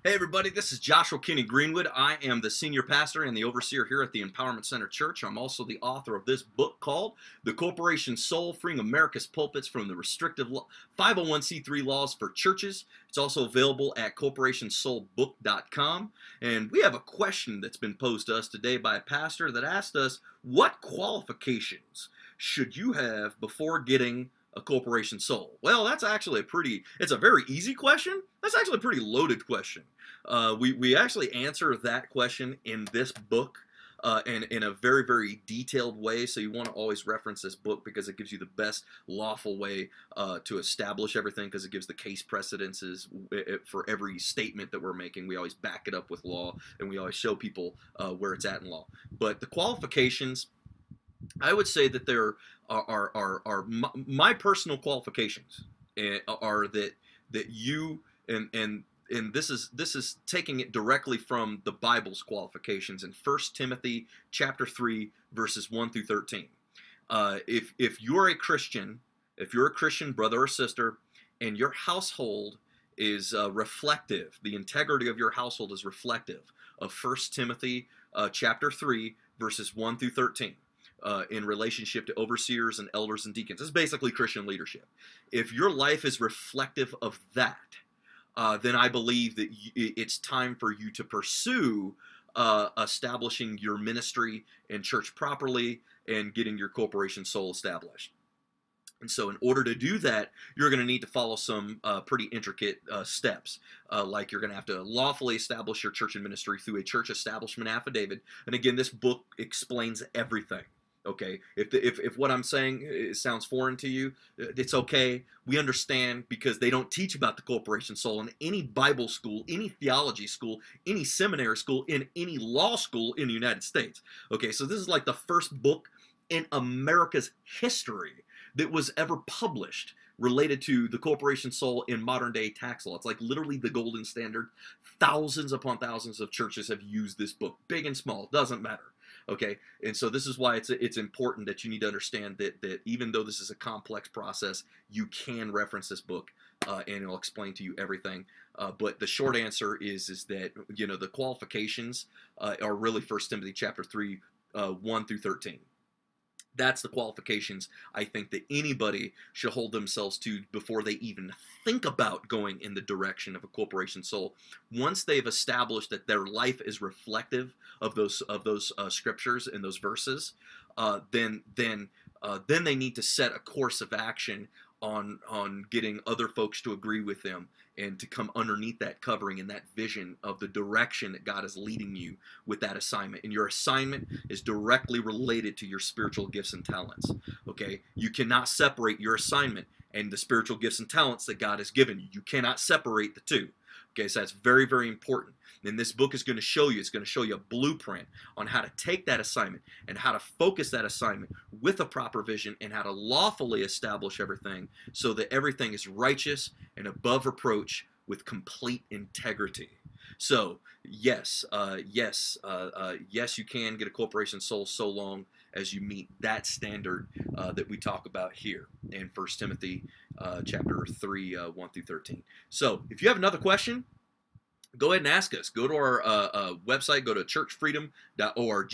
Hey everybody, this is Joshua Kenny Greenwood. I am the senior pastor and the overseer here at the Empowerment Center Church. I'm also the author of this book called The Corporation Soul, Freeing America's Pulpits from the Restrictive 501c3 Laws for Churches. It's also available at corporationsoulbook.com. And we have a question that's been posed to us today by a pastor that asked us, what qualifications should you have before getting a corporation soul? Well, that's actually it's a very easy question. That's actually a pretty loaded question. We actually answer that question in this book and in a very, very detailed way. So you want to always reference this book because it gives you the best lawful way to establish everything, because it gives the case precedences for every statement that we're making. We always back it up with law, and we always show people where it's at in law. But the qualifications, I would say that there are my personal qualifications are that you and this is taking it directly from the Bible's qualifications in 1 Timothy chapter 3 verses 1 through 13. If you're a Christian, brother or sister, and your household is reflective, the integrity of your household is reflective of 1 Timothy chapter 3 verses 1 through 13. In relationship to overseers and elders and deacons. It's basically Christian leadership. If your life is reflective of that, then I believe that it's time for you to pursue establishing your ministry and church properly and getting your corporation soul established. And so in order to do that, you're going to need to follow some pretty intricate steps. Like you're going to have to lawfully establish your church and ministry through a church establishment affidavit. And again, this book explains everything. Okay, if what I'm saying sounds foreign to you, it's okay. We understand, because they don't teach about the corporation soul in any Bible school, any theology school, any seminary school, in any law school in the United States. Okay, so this is like the first book in America's history that was ever published related to the corporation soul in modern day tax law. It's like literally the golden standard. Thousands upon thousands of churches have used this book, big and small, doesn't matter. Okay, and so this is why it's important that you need to understand that even though this is a complex process, you can reference this book and it'll explain to you everything. But the short answer is that, you know, the qualifications are really 1 Timothy chapter 3, 1 through 13. That's the qualifications I think that anybody should hold themselves to before they even think about going in the direction of a corporation soul. Once they've established that their life is reflective of those scriptures and those verses, then they need to set a course of action on getting other folks to agree with them and to come underneath that covering and that vision of the direction that God is leading you with that assignment. And your assignment is directly related to your spiritual gifts and talents. Okay? You cannot separate your assignment and the spiritual gifts and talents that God has given you. You cannot separate the two. Okay, so that's very, very important. And this book is going to show you, it's going to show you a blueprint on how to take that assignment and how to focus that assignment with a proper vision and how to lawfully establish everything so that everything is righteous and above reproach with complete integrity. So, yes, you can get a corporation soul so long as you meet that standard that we talk about here in 1 Timothy chapter 3, 1 through 13. So, if you have another question, go ahead and ask us. Go to our website, go to churchfreedom.org.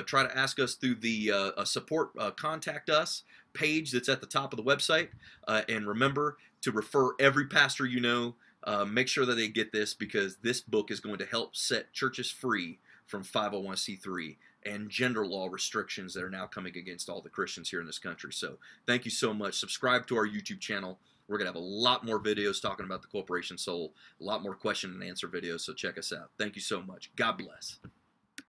Try to ask us through the support contact us page that's at the top of the website. And remember to refer every pastor you know. Make sure that they get this, because this book is going to help set churches free from 501c3 and gender law restrictions that are now coming against all the Christians here in this country. So thank you so much. Subscribe to our YouTube channel. We're going to have a lot more videos talking about the corporation soul, a lot more question and answer videos, so check us out. Thank you so much. God bless.